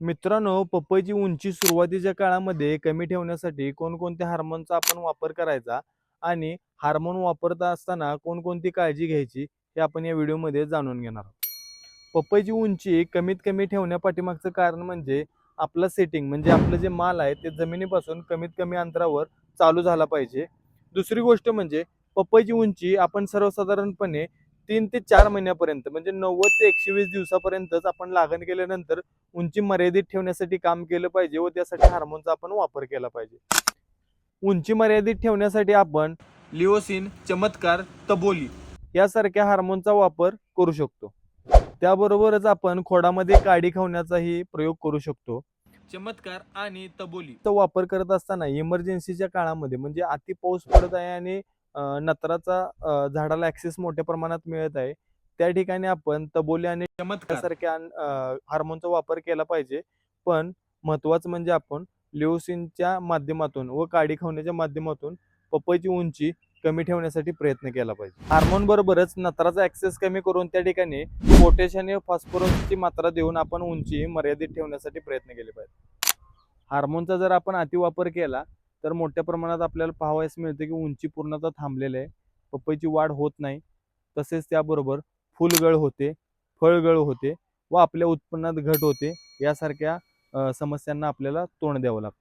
मित्रांनो, पपईची उंची सुरुवातीच्या काळामध्ये कमी ठेवण्यासाठी कोणकोणत्या हार्मोनचा आपण वापर करायचा आणि हार्मोन वापरत असताना कोणकोणती काळजी घ्यायची हे आपण या व्हिडिओमध्ये जाणून घेणार आहोत. पपईची उंची कमीत कमी ठेवण्यापाठीमागचं कारण म्हणजे आपलं सेटिंग म्हणजे आपलं जे माल आहे ते जमिनीपासून कमीत कमी अंतरावर चालू झाला पाहिजे. दुसरी गोष्ट म्हणजे पपईची उंची आपण सर्वसाधारणपणे 3 ते 4 महिन्यापर्यंत म्हणजे 90 ते 120 दिवसापर्यंतच आपण लागण केल्यानंतर उंची मर्यादित ठेवण्यासाठी काम केलं पाहिजे व त्यासाठी हार्मोनचा आपण वापर केला पाहिजे. उंची मर्यादित ठेवण्यासाठी आपण लिओसिन, चमत्कार, तबोली यासारख्या हार्मोनचा वापर करू शकतो. त्याबरोबरच आपण खोडामध्ये काडी खवण्याचाही प्रयोग करू शकतो. चमत्कार आणि तबोलीचा वापर करत असताना इमर्जन्सीच्या काळामध्ये म्हणजे अति पाऊस पडत आहे आणि नत्राचा झाडाला ॲक्सेस मोठ्या प्रमाणात मिळत आहे, त्या ठिकाणी आपण तबोली आणि चमत्कार सारख्या हार्मोनचा वापर केला पाहिजे. पण महत्त्वाचं म्हणजे आपण लिओसिनच्या माध्यमातून व काडी खवण्याच्या माध्यमातून पपईची उंची कमी ठेवण्यासाठी प्रयत्न केला पाहिजे. हार्मोन बरोबरच नत्राचा ॲक्सेस कमी करून त्या ठिकाणी पोटॅश आणि फॉस्फरसची मात्रा देऊन आपण उंची मर्यादित ठेवण्यासाठी प्रयत्न केले पाहिजे. हार्मोनचा जर आपण अतिवापर केला तर मोठ्या प्रमाणात आपल्याला पाहावयास मिळते की उंची पूर्णतः थांबलेली आहे, पपईची वाढ होत नाही, तसेच त्याबरोबर फुलगळ होते, फळगळ होते व आपल्या उत्पन्नात घट होते. यासारख्या समस्यांना आपल्याला तोंड द्यावं लागतं.